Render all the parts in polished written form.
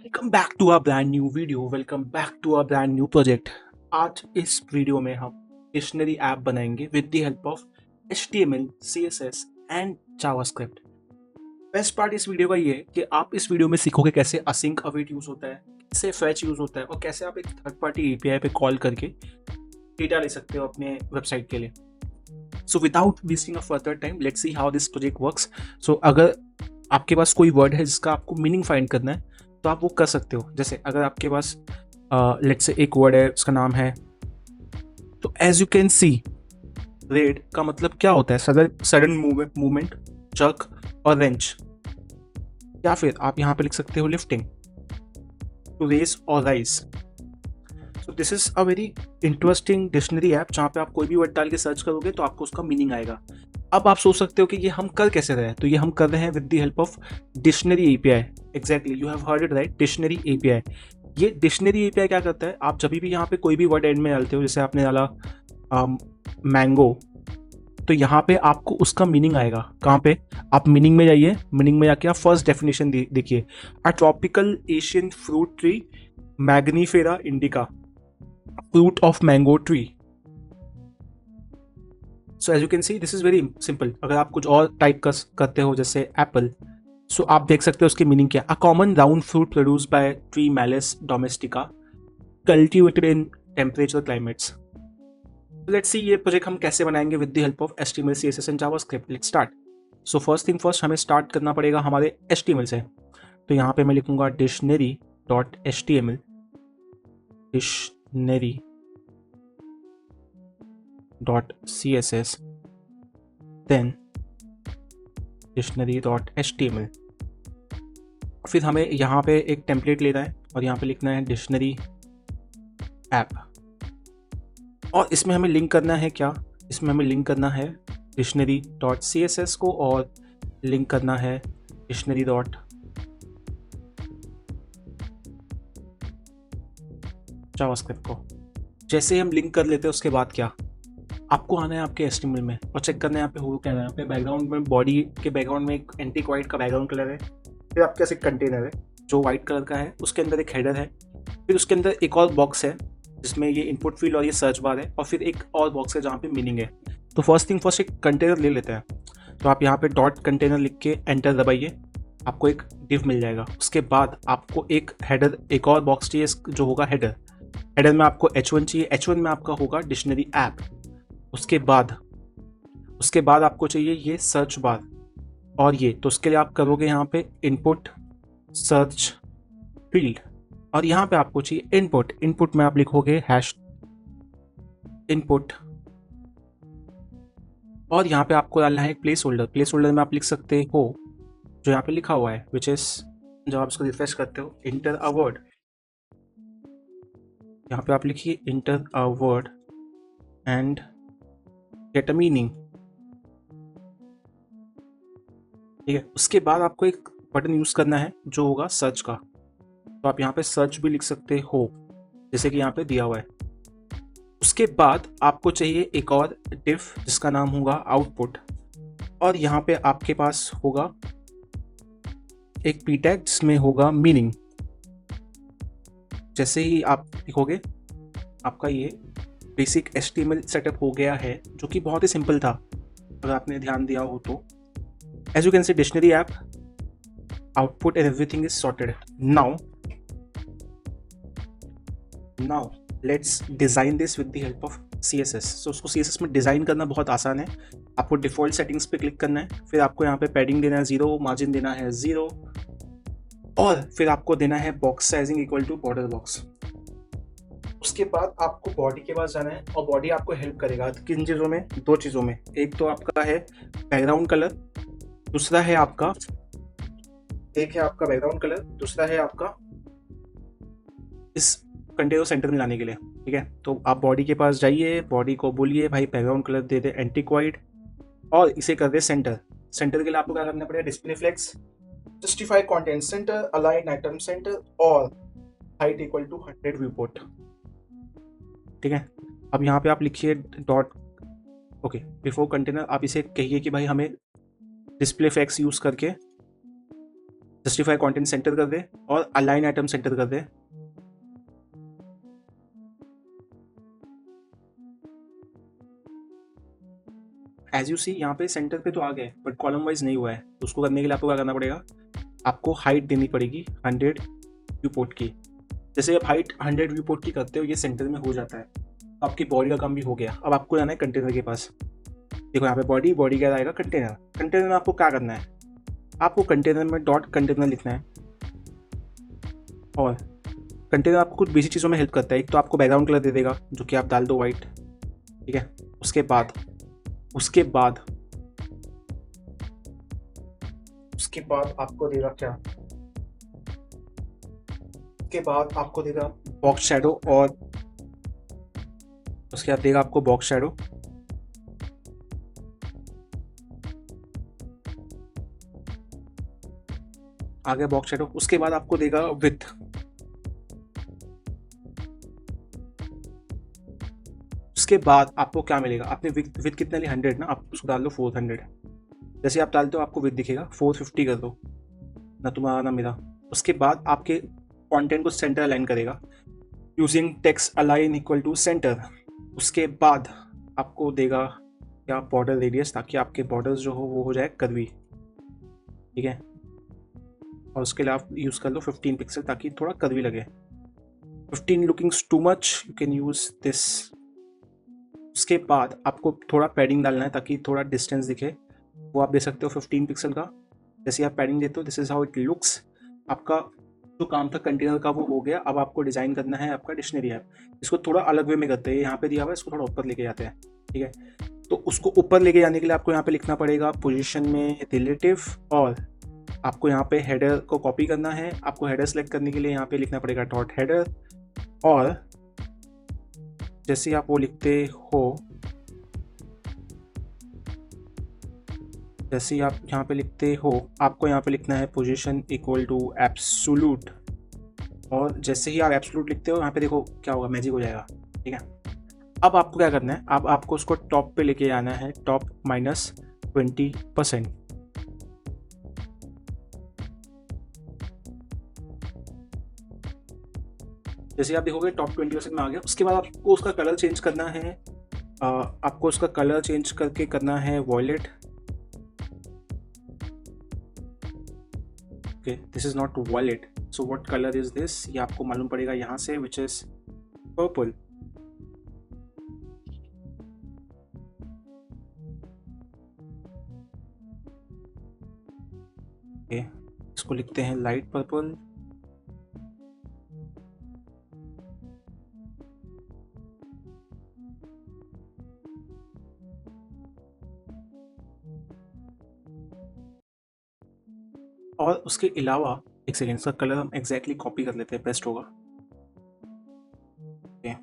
Welcome back to a brand new video. Welcome back to a brand new project. आज इस video में हम dictionary app बनाएंगे with the help of HTML, CSS and JavaScript. Best part इस video का ये है कि आप इस वीडियो में सीखोगे कैसे असिंक अवेट यूज होता है, कैसे फेच यूज होता है और कैसे आप एक थर्ड पार्टी API पे कॉल करके डेटा ले सकते हो अपने वेबसाइट के लिए। So without wasting a further time let's see how this project works. So अगर आपके पास कोई वर्ड है जिसका आपको मीनिंग फाइंड करना है तो आप वो कर सकते हो। जैसे अगर आपके पास लेट्स से एक वर्ड है, उसका नाम है, तो as you can see red का मतलब क्या होता है? सडन मूवमेंट, जर्क और रेंच। या फिर आप यहाँ पे लिख सकते हो लिफ्टिंग, टू रेस और rise. So this is a very interesting dictionary app जहाँ पे आप कोई भी वर्ड डाल के सर्च करोगे तो आपको उसका मीनिंग आएगा। अब आप सोच सकते हो कि ये हम कर कैसे रहे हैं, तो ये हम कर रहे हैं with the help of dictionary API। Exactly, you have heard it right, dictionary API। ये डिक्शनरी API क्या करता है, आप जब भी यहाँ पे कोई भी वर्ड एंड में डालते हो, जैसे आपने डाला मैंगो, तो यहाँ पे आपको उसका मीनिंग आएगा। कहाँ पे? आप मीनिंग में जाइए, मीनिंग में जाके आप फर्स्ट डेफिनेशन देखिए, a tropical Asian fruit tree, Mangifera indica, fruit of mango tree. So as you can see this is very simple. अगर आप कुछ और टाइप करते हो जैसे एप्पल, सो आप देख सकते हो उसकी मीनिंग क्या। A common round fruit produce by tree malice domestica, cultivated in temperature climates. Let's see ये प्रोजेक्ट हम कैसे बनाएंगे with the help of HTML, CSS and JavaScript. Let's start. So first thing first, हमें start करना पड़ेगा हमारे HTML से। तो यहाँ पे मैं लिखूंगा dictionary dot HTML, dictionary dot CSS, then dictionary dot HTML। फिर हमें यहाँ पे एक टेम्पलेट लेना है और यहाँ पे लिखना है डिक्शनरी ऐप। और इसमें हमें लिंक करना है क्या? इसमें हमें लिंक करना है डिक्शनरी डॉट CSS को और लिंक करना है डिक्शनरी डॉट जावास्क्रिप्ट को। जैसे हम लिंक कर लेते हैं उसके बाद क्या, आपको आना है आपके HTML में और चेक करना है यहाँ पे हो क्या है। यहाँ पे बैकग्राउंड में, बॉडी के बैकग्राउंड में एक एंटिक वाइट का बैकग्राउंड कलर है। फिर आपके पास एक कंटेनर है जो वाइट कलर का है, उसके अंदर एक हेडर है। फिर उसके अंदर एक और बॉक्स है जिसमें ये इनपुट फील्ड और ये सर्च बार है, और फिर एक और बॉक्स है जहाँ पे मीनिंग है। तो फर्स्ट थिंग फर्स्ट, एक कंटेनर ले लेते हैं। तो आप यहाँ पे डॉट कंटेनर लिख के एंटर दबाइए, आपको एक डिव मिल जाएगा। उसके बाद आपको एक हेडर, एक और बॉक्स चाहिए जो होगा हेडर। हेडर में आपको H1 चाहिए, H1 में आपका होगा डिक्शनरी ऐप। उसके बाद आपको चाहिए ये सर्च बार और ये, तो उसके लिए आप करोगे यहाँ पे इनपुट सर्च फील्ड, और यहाँ पे आपको चाहिए इनपुट में आप लिखोगे हैश इनपुट, और यहाँ पे आपको डालना है प्लेस होल्डर में आप लिख सकते हो जो यहाँ पे लिखा हुआ है, विच इज, जब आप इसको रिफ्रेश करते हो, इंटर अ वर्ड। यहाँ पे आप लिखिए inter a word and get a meaning. ठीक है, उसके बाद आपको एक बटन यूज करना है जो होगा सर्च का। तो आप यहाँ पे सर्च भी लिख सकते हो जैसे कि यहाँ पे दिया हुआ है। उसके बाद आपको चाहिए एक और डिव जिसका नाम होगा आउटपुट, और यहाँ पे आपके पास होगा एक p टैग जिसमें होगा मीनिंग। जैसे ही आप लिखोगे आपका ये बेसिक HTML सेटअप हो गया है, जो कि बहुत ही सिंपल था अगर आपने ध्यान दिया हो तो। As you can see dictionary app, output and everything is sorted. Now let's design this with the help of CSS। सो उसको CSS में डिज़ाइन करना बहुत आसान है। आपको डिफ़ॉल्ट सेटिंग्स पे क्लिक करना है, फिर आपको यहाँ पे पैडिंग देना है 0, मार्जिन देना है 0, और फिर आपको देना है box sizing equal to border box. उसके बाद आपको बॉडी के पास जाना है और बॉडी आपको हेल्प करेगा किन चीज़ों में? 2 चीज़ों में। एक तो आपका है बैकग्राउंड कलर, दूसरा है आपका बैकग्राउंड कलर, दूसरा है आपका इस कंटेनर सेंटर में लाने के लिए। ठीक है, तो आप बॉडी के पास जाइए, बॉडी को बोलिए भाई बैकग्राउंड कलर दे दे एंटिक वाइट, और इसे कर दे सेंटर। सेंटर के लिए आपको क्या करना पड़ेगा? Display flex, justify content center, align item center, और height equal to 100 viewport. ठीक है, अब यहाँ पे आप लिखिए डॉट, ओके, बिफोर कंटेनर आप इसे कहिए कि भाई हमें डिस्प्ले फ्लेक्स यूज करके जस्टिफाई कंटेंट सेंटर कर दे और अलाइन आइटम सेंटर कर दे। एज यू सी यहाँ पे सेंटर पे तो आ गए बट कॉलम वाइज नहीं हुआ है, तो उसको करने के लिए आपको क्या करना पड़ेगा, आपको हाइट देनी पड़ेगी 100 व्यू पोर्ट की। जैसे आप हाइट 100 व्यू पोर्ट की करते हो ये सेंटर में हो जाता है, तो आपकी बॉडी का काम भी हो गया। अब आपको जाना है कंटेनर के पास। देखो यहाँ पे बॉडी, बॉडी क्या आएगा कंटेनर। कंटेनर में आपको क्या करना है, आपको कंटेनर में डॉट कंटेनर लिखना है। और कंटेनर आपको कुछ बेसिक चीज़ों में हेल्प करता है। एक तो आपको बैकग्राउंड कलर दे देगा जो कि आप डाल दो वाइट, ठीक है। उसके बाद आपको देगा क्या, उसके बाद आपको देगा बॉक्स शैडो, और उसके बाद देगा आपको बॉक्स शैडो। आगे बॉक्स शैडो, उसके बाद आपको देगा विथ। उसके बाद आपको क्या मिलेगा, आपने विथ कितना लिया 100 ना, आप उसको डाल दो 400। जैसे आप डालते हो आपको विथ दिखेगा, 450 कर दो, ना तुम्हारा ना मेरा। उसके बाद आपके कंटेंट को सेंटर अलाइन करेगा using text align equal to centre. उसके बाद आपको देगा क्या, बॉर्डर रेडियस, ताकि आपके बॉर्डर्स जो हो वो हो जाए कर्वी, ठीक है। और उसके लिए आप यूज़ कर लो 15 पिक्सल ताकि थोड़ा कर्वी लगे। 15 looking too much, you can use this. उसके बाद आपको थोड़ा पैडिंग डालना है ताकि थोड़ा डिस्टेंस दिखे, वो आप दे सकते हो 15 पिक्सल का। जैसे आप पैडिंग देते हो, this is how it looks. आपका जो काम था कंटेनर का वो हो गया। अब आपको डिज़ाइन करना है आपका डिक्शनरी ऐप। इसको थोड़ा अलग वे में करते हैं, यहाँ पे दिया हुआ है, इसको थोड़ा ऊपर लेके जाते हैं, ठीक है। तो उसको ऊपर लेके जाने के लिए आपको यहाँ पे लिखना पड़ेगा पोजीशन में रिलेटिव, और आपको यहाँ पे हेडर को कॉपी करना है। आपको हेडर सेलेक्ट करने के लिए यहाँ पे लिखना पड़ेगा डॉट हेडर, और जैसे आप वो लिखते हो, जैसे आप यहाँ पे लिखते हो, आपको यहाँ पे लिखना है पोजीशन इक्वल टू एब्सोल्यूट। और जैसे ही आप एब्सोल्यूट लिखते हो यहाँ पे देखो क्या होगा, मैजिक हो जाएगा, ठीक है। अब आपको क्या करना है, अब आपको उसको टॉप पे लेके आना है, टॉप -20%। जैसे आप देखोगे टॉप 20% में आ गया। उसके बाद आपको उसका कलर चेंज करना है, आपको उसका कलर चेंज करके करना है violet. Okay, this is not violet, so what colour is this, ये आपको मालूम पड़ेगा यहाँ से, विच इज पर्पल। ओके, इसको लिखते हैं लाइट पर्पल। और उसके अलावा एक सेकेंड, इसका कलर हम एग्जैक्टली कॉपी कर लेते हैं, बेस्ट होगा। ओके,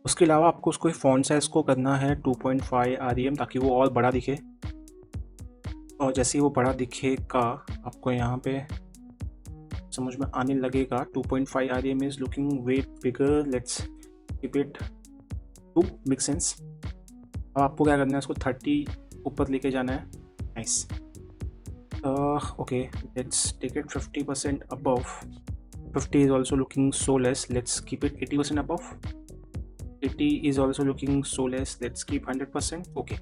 उसके अलावा आपको उसको फॉन्ट साइज को करना है 2.5 REM ताकि वो और बड़ा दिखे। और जैसे ही वो बड़ा दिखेगा आपको यहाँ पे समझ में आने लगेगा 2.5 REM is looking way bigger, let's keep it to make sense. अब आपको क्या करना है, उसको 30 ऊपर लेके जाना है। Nice, okay, let's take it 50% above. 50 is also looking so less, let's keep it 80% above. 80 is also looking so less, let's keep 100%. Okay,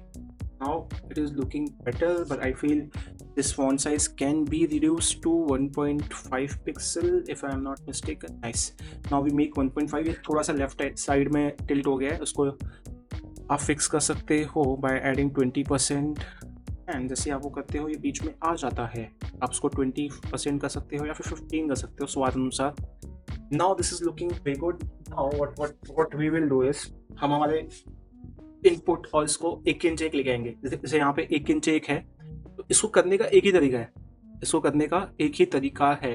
now it is looking better, but I feel this font size can be reduced to 1.5 pixel if I am not mistaken. Nice, now we make 1.5. ये थोड़ा सा left side में tilt हो गया है, उसको आप fix कर सकते हो बाय एडिंग 20%। एंड जैसे आप वो करते हो ये बीच में आ जाता है, आप उसको 20% कर सकते हो या फिर 15 कर सकते हो स्वाद अनुसार। Now this is looking very good. Now what we will do is, हम हमारे इनपुट और इसको 1 इंच 1 लेके आएंगे। जैसे यहाँ पे 1 इंच 1 है, तो इसको करने का एक ही तरीका है, इसको करने का एक ही तरीका है।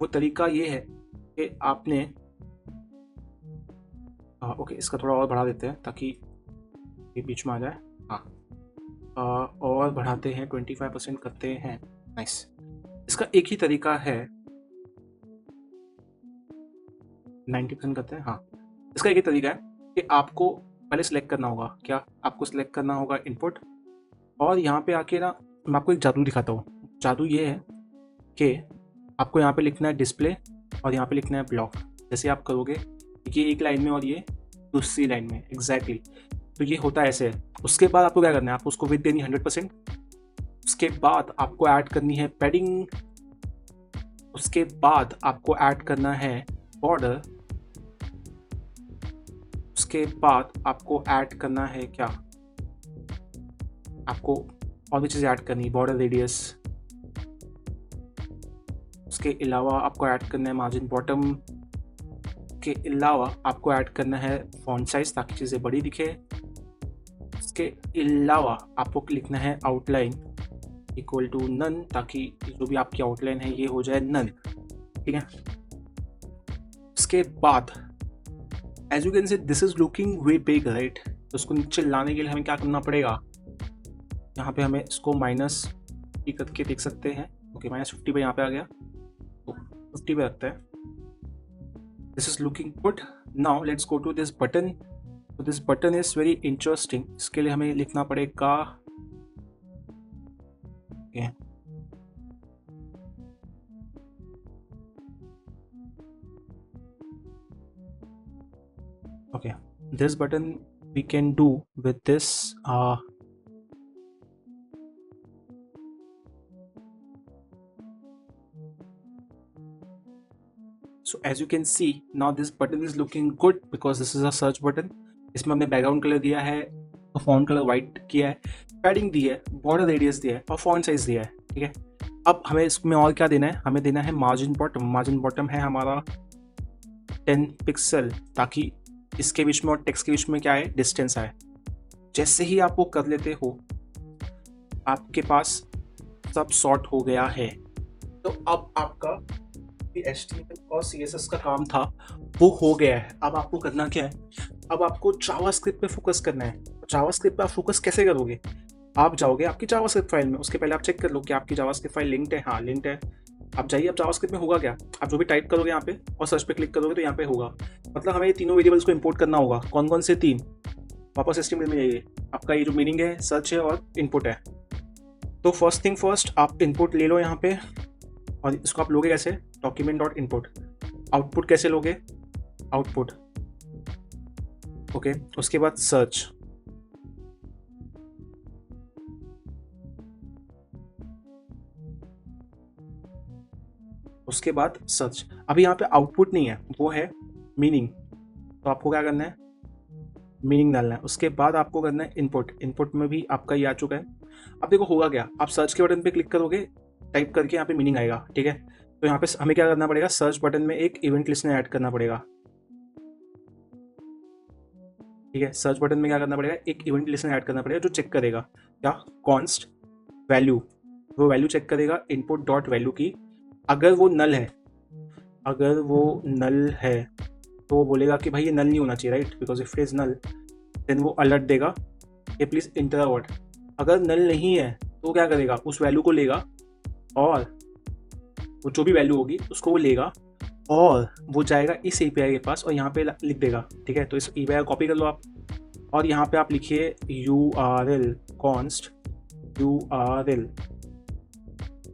वो तरीका ये है कि आपने ओके, इसका थोड़ा और बढ़ा देते हैं ताकि ये बीच में आ जाए। हाँ, और बढ़ाते हैं, 25% करते हैं। नाइस, इसका एक ही तरीका है, 90% करते हैं। हाँ, इसका एक ही तरीका है कि आपको पहले सिलेक्ट करना होगा, क्या आपको सिलेक्ट करना होगा इनपुट, और यहाँ पे आके ना मैं आपको एक जादू दिखाता हूँ। जादू ये है कि आपको यहाँ पे लिखना है डिस्प्ले और यहाँ पे लिखना है ब्लॉक। जैसे आप करोगे ये एक लाइन में और ये दूसरी लाइन में एग्जैक्टली, तो ये होता है ऐसे। उसके बाद आपको क्या करना है, आपको उसको विड्थ देनी 100%। उसके बाद आपको ऐड करनी है पैडिंग। उसके बाद आपको ऐड करना है बॉर्डर। उसके बाद आपको ऐड करना है क्या, आपको और भी चीज़ें ऐड करनी है, बॉर्डर रेडियस। उसके अलावा आपको ऐड करना है मार्जिन बॉटम। के अलावा आपको ऐड करना है फॉन्ट साइज ताकि चीज़ें बड़ी दिखे। इसके अलावा आपको लिखना है आउटलाइन इक्वल टू नन, ताकि जो भी आपकी आउटलाइन है ये हो जाए नन, ठीक है। उसके बाद as you can see this is looking way big right, तो उसको नीचे लाने के लिए हमें क्या करना पड़ेगा, यहाँ पे हमें इसको -50 करके देख सकते हैं। ओके, -50 पे यहाँ पे आ गया, तो 50 पे रखते हैं। This is looking good. Now let's go to this button. तो this button is very interesting. इसके लिए हमें लिखना पड़ेगा okay, this button we can do with this so as you can see now this button is looking good because this is a search button। इसमें हमने background colour दिया है, तो फॉन्ट कलर वाइट किया है, पैडिंग दी है, border radius दिया है और फॉन्ट साइज दिया है, ठीक है। अब हमें इसमें और क्या देना है, हमें देना है मार्जिन बॉटम। मार्जिन बॉटम है हमारा 10 पिक्सल, ताकि इसके बीच में और टेक्स्ट के बीच में क्या है, डिस्टेंस आए। जैसे ही आप वो कर लेते हो आपके पास सब सॉर्ट हो गया है। तो अब आपका HTML और CSS का काम था वो हो गया है। अब आपको करना क्या है, अब आपको जावास्क्रिप्ट पे फोकस करना है। जावास्क्रिप्ट पे आप फोकस कैसे करोगे, आप जाओगे आपकी जावास्क्रिप्ट फाइल में, उसके पहले आप चेक कर लो कि आपकी जावास्क्रिप्ट फाइल लिंक्ड है। हाँ लिंक्ड है। आप जाइए, अब जावास्क्रिप्ट में होगा क्या, आप जो भी टाइप करोगे यहाँ पे और सर्च पे क्लिक करोगे तो यहाँ पे होगा, मतलब हमें ये तीनों वेरिएबल्स को इंपोर्ट करना होगा। कौन कौन से तीन, वापस HTML में जाइए, आपका ये जो मीनिंग है, सर्च है और इनपुट है। तो फर्स्ट थिंग फर्स्ट, आप इनपुट ले लो यहाँ पे, और इसको आप लोगे कैसे, डॉक्यूमेंट डॉट इनपुट। आउटपुट कैसे लोगे, आउटपुट, ओके। उसके बाद सर्च, उसके बाद सर्च। अभी यहाँ पे आउटपुट नहीं है, वो है मीनिंग, तो आपको क्या करना है, मीनिंग डालना है। उसके बाद आपको करना है इनपुट। इनपुट में भी आपका ये आ चुका है। अब देखो होगा क्या, आप सर्च के बटन पे क्लिक करोगे, टाइप करके यहाँ पे मीनिंग आएगा, ठीक है। तो यहाँ पे हमें क्या करना पड़ेगा, सर्च बटन में एक इवेंट लिस्टनर ऐड करना पड़ेगा, ठीक है। सर्च बटन में क्या करना पड़ेगा, एक इवेंट लिस्टनर ऐड करना पड़ेगा जो चेक करेगा क्या, कॉन्स्ट वैल्यू, वो वैल्यू चेक करेगा इनपुट डॉट वैल्यू की। अगर वो नल है, अगर वो नल है तो वो बोलेगा कि भाई ये नल नहीं होना चाहिए, right, because if it is null then वो अलर्ट देगा कि प्लीज इंटर द वर्ड। अगर नल नहीं है तो क्या करेगा, उस वैल्यू को लेगा और वो जो भी वैल्यू होगी उसको वो लेगा और वो जाएगा इस API के पास और यहाँ पे लिख देगा, ठीक है। तो इस API कॉपी कर लो आप, और यहाँ पे आप लिखिए URL const URL,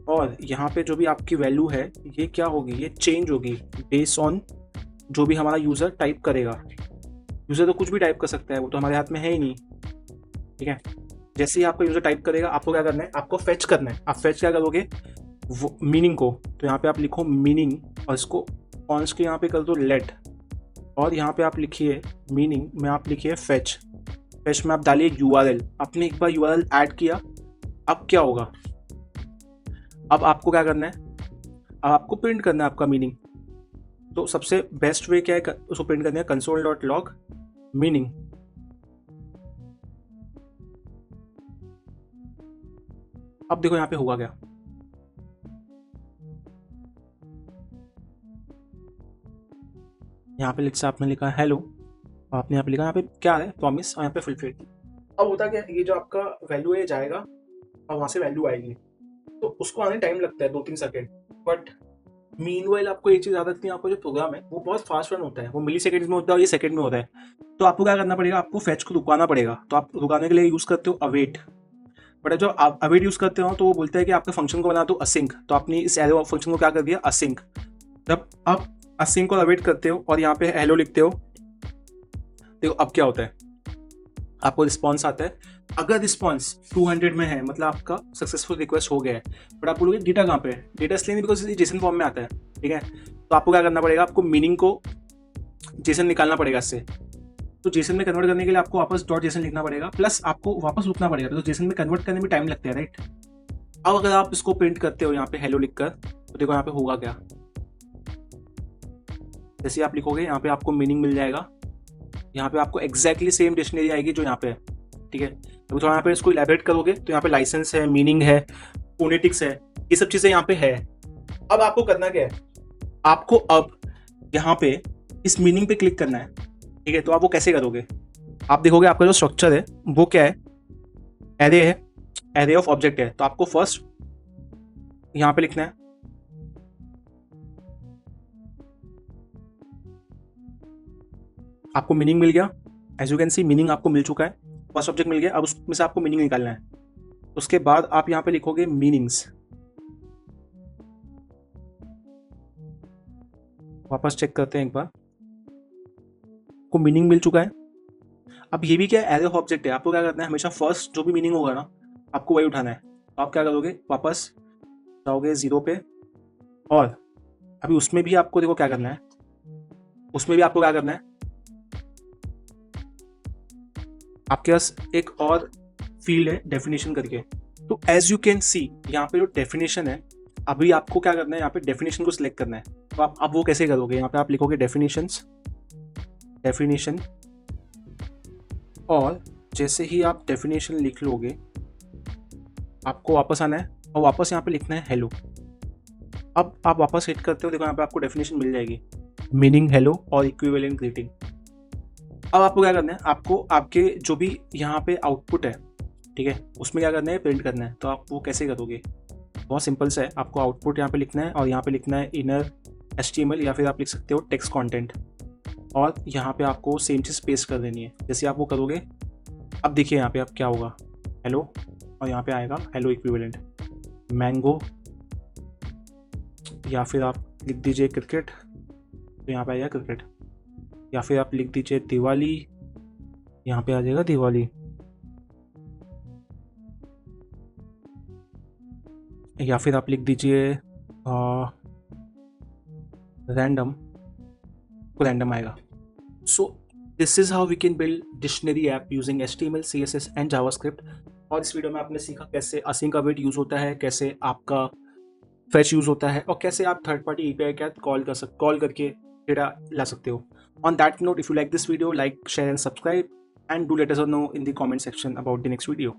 और यहाँ पे जो भी आपकी वैल्यू है ये क्या होगी, ये चेंज होगी बेस्ड ऑन जो भी हमारा यूज़र टाइप करेगा। यूज़र तो कुछ भी टाइप कर सकता है, वो तो हमारे हाथ में है ही नहीं, ठीक है। जैसे ही आपका यूज़र टाइप करेगा आपको क्या करना है, आपको फेच करना है। आप फेच क्या करोगे, वो मीनिंग को, तो यहाँ पे आप लिखो मीनिंग और इसको कॉन्स्ट के यहाँ पे कर दो लेट, और यहाँ पे आप लिखिए मीनिंग में आप लिखिए फेच। फेच में आप डालिए URL। आपने एक बार URL ऐड किया, अब क्या होगा, अब आपको क्या करना है, अब आपको प्रिंट करना है आपका मीनिंग। तो सबसे बेस्ट वे क्या है उसको प्रिंट करने का, console.log मीनिंग। अब देखो यहाँ पे होगा क्या, यहाँ पे लिखा आपने लिखा हेलो, आपने यहाँ पे लिखा, यहाँ पे क्या है प्रॉमिस, और यहाँ पे फुलफिल। अब होता क्या है, ये जो आपका वैल्यू है जाएगा और वहाँ से वैल्यू आएगी, तो उसको आने टाइम लगता है 2-3 सेकेंड। बट मीनवाइल आपको ये चीज़ याद रखनी है, आपका जो प्रोग्राम है वो बहुत फास्ट रन होता है, वो मिली सेकेंड में होता है और ये सेकेंड में होता है। तो आपको क्या करना पड़ेगा, आपको फैच को रुकाना पड़ेगा। तो आप रुकाने के लिए यूज़ करते हो अवेट, बट जब आप अवेट यूज़ करते हो तो वो बोलता है कि आपके फंक्शन को बना दो असिंक। तो आपने इस एरो फंक्शन को क्या कर दिया, असिंक। जब आप असिंक और अवेट करते हो और यहाँ पे हेलो लिखते हो, देखो अब क्या होता है, आपको रिस्पॉन्स आता है। अगर रिस्पॉन्स 200 में है मतलब आपका सक्सेसफुल रिक्वेस्ट हो गया है। बट आप बोलोगे डेटा कहाँ पे है, डेटा इसलिए नहीं बिकॉज जेसन फॉर्म में आता है, ठीक है। तो आपको क्या करना पड़ेगा, आपको मीनिंग को जेसन निकालना पड़ेगा इससे। तो जेसन में कन्वर्ट करने के लिए आपको वापस डॉट जेसन लिखना पड़ेगा, प्लस आपको वापस रुकना पड़ेगा, तो जेसन में कन्वर्ट करने में टाइम लगता है, राइट। अब अगर आप इसको प्रिंट करते हो यहाँ पे हेलो लिखकर, तो देखो यहाँ पे होगा क्या, जैसे आप लिखोगे यहाँ पे आपको मीनिंग मिल जाएगा, यहाँ पे आपको एग्जैक्टली सेम डिक्शनरी आएगी जो यहाँ पे है, ठीक है। तो थोड़ा यहाँ पे इसको इलेबरेट करोगे तो यहाँ पे लाइसेंस है, मीनिंग है, फोनेटिक्स है, ये सब चीज़ें यहाँ पे है। अब आपको करना क्या है, आपको अब यहाँ पे इस मीनिंग पे क्लिक करना है, ठीक है। तो आप वो कैसे करोगे, आप देखोगे आपका जो स्ट्रक्चर है वो क्या है, एरे है, एरे ऑफ ऑब्जेक्ट है। तो आपको फर्स्ट यहाँ पे लिखना है, आपको मीनिंग मिल गया, as you can see meaning आपको मिल चुका है, फर्स्ट ऑब्जेक्ट मिल गया। अब उसमें से आपको मीनिंग निकालना है। उसके बाद आप यहाँ पे लिखोगे मीनिंग्स, वापस चेक करते हैं एक बार, को मीनिंग मिल चुका है। अब ये भी क्या है, एरे ऑफ ऑब्जेक्ट है। आपको क्या करना है, हमेशा फर्स्ट जो भी मीनिंग होगा ना आपको वही उठाना है। तो आप क्या करोगे, वापस जाओगे 0 पे, और अभी उसमें भी आपको देखो क्या करना है, उसमें भी आपको क्या करना है, आपके पास एक और फील्ड है डेफिनेशन करके। तो एज यू कैन सी यहाँ पे जो डेफिनेशन है, अभी आपको क्या करना है, यहाँ पे डेफिनेशन को सिलेक्ट करना है। तो आप अब वो कैसे करोगे, यहाँ पे आप लिखोगे डेफिनेशंस, डेफिनेशन, और जैसे ही आप डेफिनेशन लिख लोगे आपको वापस आना है और वापस यहाँ पे लिखना है हेलो। अब आप वापस हिट करते हो, देखो यहाँ पे आपको डेफिनेशन मिल जाएगी, मीनिंग हेलो और इक्विवेलेंट ग्रीटिंग। अब आपको क्या करना है, आपको आपके जो भी यहाँ पे आउटपुट है, ठीक है, उसमें क्या करना है, प्रिंट करना है। तो आप वो कैसे करोगे, बहुत सिंपल सा है। आपको आउटपुट यहाँ पे लिखना है और यहाँ पे लिखना है इनर HTML, या फिर आप लिख सकते हो टेक्स्ट कंटेंट, और यहाँ पे आपको सेम चीज़ पेस्ट कर देनी है। जैसे आप वो करोगे, अब देखिए यहाँ पे अब क्या होगा, हेलो, और यहाँ पे आएगा हेलो इक्विवेलेंट, मैंगो, या फिर आप लिख दीजिए क्रिकेट, तो यहाँ पे आएगा क्रिकेट, या फिर आप लिख दीजिए दिवाली, यहाँ पे आ जाएगा दिवाली, या फिर आप लिख दीजिए रैंडम, तो रैंडम आएगा। So this is how we can build dictionary app using HTML, CSS and JavaScript. और इस वीडियो में आपने सीखा कैसे असिंक अवेट यूज़ होता है, कैसे आपका फैच यूज़ होता है, और कैसे आप थर्ड पार्टी API क्या कॉल करके डेटा ला सकते हो। On that note, if you like this video, like, share and subscribe, and do let us know in the comment section about the next video.